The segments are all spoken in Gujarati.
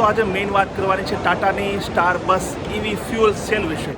આજે મેઇન વાત કરવાની છે ટાટાની સ્ટાર બસ ઈવી ફ્યુઅલ સેલ વિશે।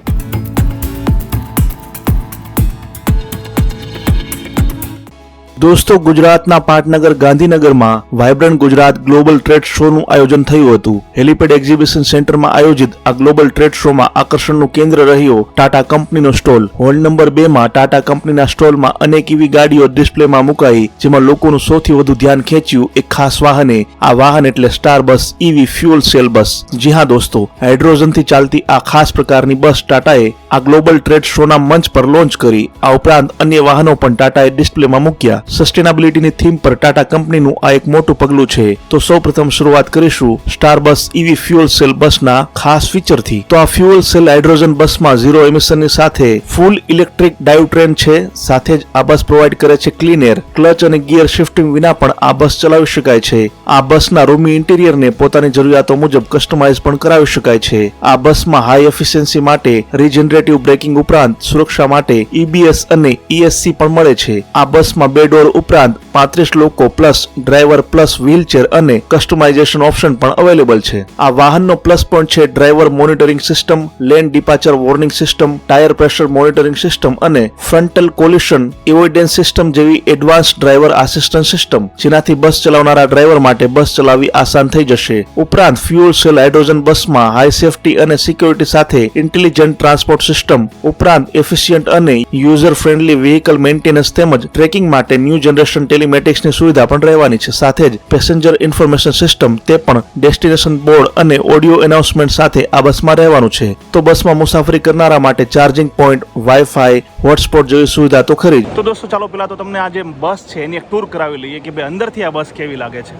દોસ્તો, ગુજરાતના પાટનગર ગાંધીનગરમાં વાઇબ્રન્ટ ગુજરાત ગ્લોબલ ટ્રેડ શોનું આયોજન થયું હતું। હેલિપેડ એક્ઝિબિશન સેન્ટરમાં આયોજિત આ ગ્લોબલ ટ્રેડ શોમાં આકર્ષણનું કેન્દ્ર રહ્યો ટાટા કંપનીનો સ્ટોલ। હોલ નંબર 2 માં ટાટા કંપનીના સ્ટોલમાં અનેક એવી ગાડીઓ ડિસ્પ્લેમાં મુકાઈ, જેમાં લોકોનું સૌથી વધુ ધ્યાન ખેંચ્યું એક ખાસ વાહને। આ વાહન એટલે સ્ટાર બસ ઈવી ફ્યુઅલ સેલ બસ। જી હા દોસ્તો, હાઇડ્રોજનથી ચાલતી આ ખાસ પ્રકારની બસ ટાટાએ આ ગ્લોબલ ટ્રેડ શોના મંચ પર લોન્ચ કરી। આ ઉપરાંત અન્ય વાહનો પણ ટાટાએ ડિસ્પ્લેમાં મૂક્યા। સસ્ટેનેબિલિટીની થીમ પર ટાટા કંપનીનું આ એક મોટું પગલું છે। તો સૌપ્રથમ શરૂઆત કરીશું સ્ટાર બસ ઈવી ફ્યુઅલ સેલ બસના ખાસ ફીચરથી। તો આ ફ્યુઅલ સેલ હાઇડ્રોજન બસમાં ઝીરો એમિશનની સાથે ફૂલ ઇલેક્ટ્રિક ડ્રાઇવ ટ્રેન છે। સાથે જ આ બસ પ્રોવાઇડ કરે છે ક્લીન એર, ક્લચ અને ગિયર શિફ્ટિંગ વિના પણ આ બસ ચલાવી શકાય છે। આ બસના રૂમી ઇન્ટિરિયરને પોતાની જરૂરિયાતો મુજબ કસ્ટમાઇઝ પણ કરાવી શકાય છે। આ બસમાં હાઈ એફિશિયન્સી માટે રીજનરેટિવ બ્રેકિંગ ઉપરાંત સુરક્ષા માટે EBS અને ESC પણ મળે છે। આ બસમાં 2 ડોર ઉપરાંત 35 લોકો પ્લસ ડ્રાઈવર પ્લસ વ્હીલચેર અને કસ્ટમાઇઝેશન ઓપ્શન પણ અવેલેબલ છે। આ વાહનનો પ્લસ પોઈન્ટ છે driver monitoring system, lane departure warning system, tyre pressure monitoring system અને ફ્રન્ટલ કોલિશન એવોઇડન્સ સિસ્ટમ જેવી એડવાન્સ ડ્રાઈવર આસિસ્ટન્ટ સિસ્ટમ, જેનાથી બસ ચલાવનારા ડ્રાઈવર માટે બસ ચલાવવી આસાન થઈ જશે। ઉપરાંત ફ્યુઅલ સેલ હાઇડ્રોજન બસમાં હાઈ સેફટી અને સિક્યોરિટી સાથે ઇન્ટેલિજન્ટ ટ્રાન્સપોર્ટ સિસ્ટમ ઉપરાંત એફિશિયન્ટ અને યુઝર ફ્રેન્ડલી વ્હીકલ મેન્ટેનન્સ તેમજ ટ્રેકિંગ માટે ન્યૂ જનરેશન ટેલિમેટિક્સની સુવિધા પણ રહેવાની છે। સાથે જ પેસેન્જર ઇન્ફોર્મેશન સિસ્ટમ તે પણ ડેસ્ટિનેશન બોર્ડ અને ઓડિયો એનાઉન્સમેન્ટ સાથે આ બસમાં રહેવાનું છે। તો બસમાં મુસાફરી કરનારા માટે ચાર્જિંગ પોઈન્ટ, વાઈફાઈ, હોટસ્પોટ જેવી સુવિધા તો ખરી જ। તો દોસ્તો, ચાલો પેલા તો તમને આ જે બસ છે એની એક ટૂર કરાવી લઈએ કે ભાઈ અંદરથી આ બસ કેવી લાગે છે।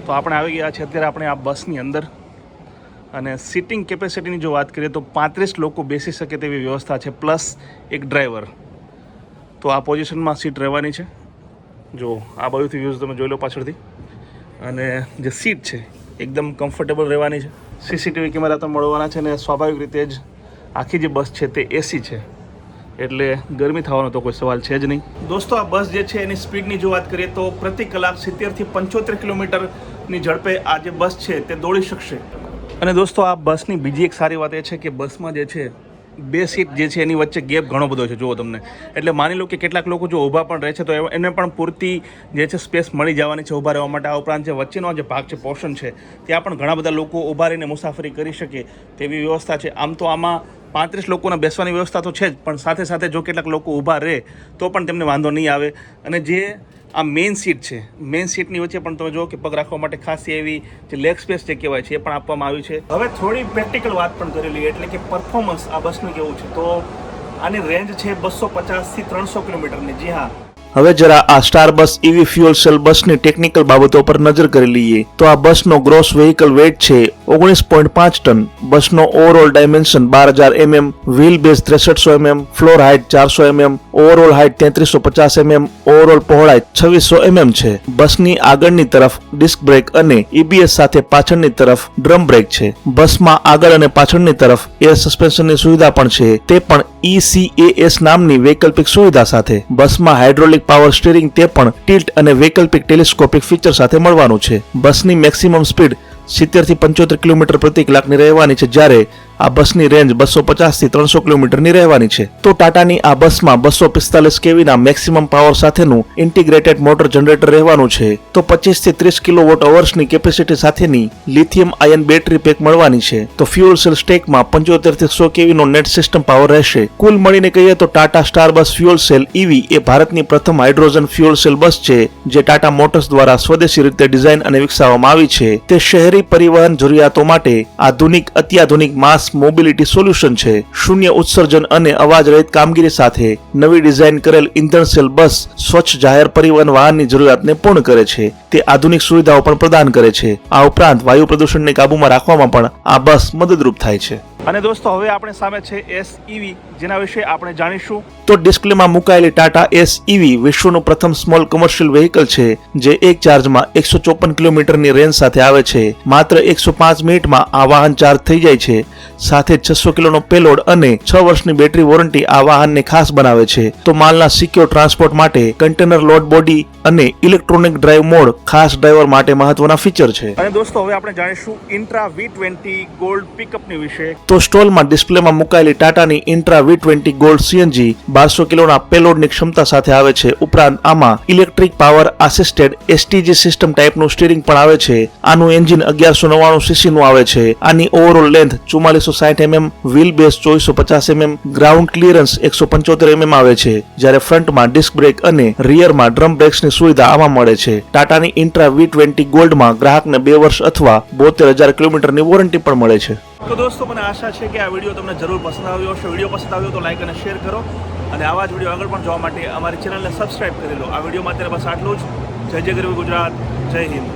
તો આપણે આવી ગયા છે અત્યારે આપણે આ બસની અંદર, અને સિટિંગ કેપેસિટીની જો વાત કરીએ તો 35 લોકો બેસી શકે તેવી વ્યવસ્થા છે, પ્લસ એક ડ્રાઈવર। તો આ પોઝિશનમાં સીટ રહેવાની છે। જો આ બાજુથી વ્યૂઝ તમે જોઈ લો પાછળથી, અને જે સીટ છે એકદમ કમ્ફર્ટેબલ રહેવાની છે। CCTV કેમેરા તો મળવાના છે, ને સ્વાભાવિક રીતે જ આખી જે બસ છે તે AC છે, એટલે ગરમી થવાનો તો કોઈ સવાલ છે જ નહીં। દોસ્તો, આ બસ જે છે એની સ્પીડની જો વાત કરીએ તો પ્રતિ કલાક 70 થી 75 કિલોમીટરની ઝડપે આ જે બસ છે તે દોડી શકશે। અને દોસ્તો, આ બસની બીજી એક સારી વાત એ છે કે બસમાં જે છે 2 સીટ જે છે એની વચ્ચે ગેપ ઘણો બધો છે, જુઓ તમને। એટલે માની લો કે કેટલાક લોકો જો ઊભા પણ રહે છે તો એને પણ પૂરતી જે છે સ્પેસ મળી જવાની છે ઊભા રહેવા માટે। આ ઉપરાંત જે વચ્ચેનો જે ભાગ છે, પોર્શન છે, ત્યાં પણ ઘણા બધા લોકો ઊભા રહીને મુસાફરી કરી શકે તેવી વ્યવસ્થા છે। આમ તો આમાં 35 લોકોને બેસવાની વ્યવસ્થા તો છે જ, પણ સાથે સાથે જો કેટલાક લોકો ઊભા રહે તો પણ તેમને વાંધો નહીં આવે। અને જે આ મેઇન સીટ છે, મેઇન સીટની વચ્ચે પણ તમે જુઓ કે પગ રાખવા માટે ખાસ એવી જે લેગ સ્પેસ જે કહેવાય છે એ પણ આપવામાં આવી છે। હવે થોડી પ્રેક્ટિકલ વાત પણ કરી લઈએ, એટલે કે પરફોર્મન્સ આ બસનું કેવું છે। તો આની રેન્જ છે 250 થી 300 કિલોમીટરની। જી હા, હવે જરા આ સ્ટાર બસ ઈવી ફ્યુઅલ સેલ બસની ટેકનિકલ બાબતો પર નજર કરી લઈએ। તો આ બસનો ગ્રોસ વ્હીકલ વેઇટ છે 19.5 ટન। બસનો overall dimension 12000 mm, wheel base 6300 mm, floor height 400 mm, overall height 3350 mm, overall પહોળાઈ 2600 mm છે। બસની આગળની તરફ ડિસ્ક બ્રેક અને EBS સાથે પાછળની તરફ ડ્રમ બ્રેક છે। બસમાં આગળ અને પાછળની તરફ એર સસ્પેન્શનની સુવિધા પણ છે, તે પણ ECAS નામની વૈકલ્પિક સુવિધા સાથે। બસમાં હાઇડ્રોલિક પાવર સ્ટીરિંગ તે પણ ટિલ્ટ અને વૈકલ્પિક ટેલિસ્કોપિક ફીચર સાથે મળવાનું છે। બસની મેક્સિમમ સ્પીડ 70 થી 75 કિલોમીટર પ્રતિ કલાકની રહેવાની છે, જ્યારે આ બસની રેન્જ 250 થી 300 કિલોમીટરની રહેવાની છે। તો ટાટાની આ બસમાં 245 kVના મેક્સિમમ પાવર સાથેનું ઇન્ટિગ્રેટેડ મોટર જનરેટર રહેવાનું છે। તો 25 થી 30 કિલોવોટ અવર્સની કેપેસિટી સાથેની લિથિયમ આયન બેટરી પેક મળવાની છે। તો ફ્યુઅલ સેલ સ્ટેકમાં 75 થી 100 kVનો નેટ સિસ્ટમ પાવર રહેશે। કુલ મળીને કહીએ તો ટાટા સ્ટાર બસ ફ્યુઅલ સેલ ઈવી એ ભારતની પ્રથમ હાઇડ્રોજન ફ્યુઅલ સેલ બસ છે, જે ટાટા મોટર્સ દ્વારા સ્વદેશી રીતે ડિઝાઇન અને વિકસાવવામાં આવી છે। તે શહેરી પરિવહન જરૂરિયાતો માટે આધુનિક અત્યાધુનિક માસ મોબિલિટી સોલ્યુશન છે। શૂન્ય ઉત્સર્જન અને અવાજ રહિત કામગીરી સાથે નવી ડિઝાઇન કરેલ ઇંધણ સેલ બસ સ્વચ્છ જાહેર પરિવહન વાહનની જરૂરિયાતને પૂર્ણ કરે છે। તે આધુનિક સુવિધાઓ પણ પ્રદાન કરે છે। આ ઉપરાંત વાયુ પ્રદૂષણને કાબૂમાં રાખવામાં પણ આ બસ મદદરૂપ થાય છે। અને દોસ્તો હવે આપણે સામે છે SEV, જેના વિશે આપણે જાણીશું. તો ડિસ્પ્લેમાં મુકાયેલી ટાટા SEV વિશ્વનું પ્રથમ સ્મોલ કમર્શિયલ વેહિકલ છે જે એક ચાર્જમાં 154 કિલોમીટરની રેન્જ સાથે આવે છે. માત્ર 105 મિનિટમાં આ વાહન ચાર્જ થઈ જાય છે. સાથે 600 કિલોનો પેલોડ અને 6 વર્ષની બેટરી વોરંટી આ વાહનને ખાસ બનાવે છે. તો માલના સિક્યોર ટ્રાન્સપોર્ટ માટે કન્ટેનર લોડ બોડી અને ઇલેક્ટ્રોનિક ડ્રાઇવ મોડ ખાસ ડ્રાઈવર માટે મહત્વના ફીચર છે. અને દોસ્તો હવે આપણે જાણીશું ઇન્ટ્રા V20 ગોલ્ડ પિકઅપની વિશે. તો સ્ટોલમાં ડિસ્પ્લેમાં મુકાયેલી ટાટાની ઇન્ટ્રા V20 ગોલ્ડ CNG 1200 કિલોના પેલોડની ક્ષમતા સાથે આવે છે. ઉપરાંત આમાં electric power assisted STG system ટાઈપનું સ્ટીરિંગ પણ આવે છે. આનું એન્જિન 1199 cc નું આવે છે. આની overall length 4460 mm, wheel base 2450 mm, ground clearance 175 mm આવે છે. જ્યારે ફ્રન્ટમાં ડિસ્ક બ્રેક અને રિયરમાં ડ્રમ બ્રેક્સની સુવિધા આમાં મળે છે. ટાટાની ઇન્ટ્રા V20 ગોલ્ડમાં ગ્રાહકને 2 વર્ષ અથવા 72,000 કિલોમીટરની વોરંટી પણ મળે છે. તો દોસ્તો મને આશા છે કે આ વિડીયો તમને જરૂર પસંદ આવ્યો હશે. વિડીયો પસંદ આવ્યો તો લાઈક અને શેર કરો અને આવા જ વિડીયો આગળ પણ જોવા માટે અમારી ચેનલને સબસ્ક્રાઇબ કરી લો. આ વિડીયોમાં અત્યારે બસ આટલું જ. જય જય ગરવી ગુજરાત, જય હિન્દ.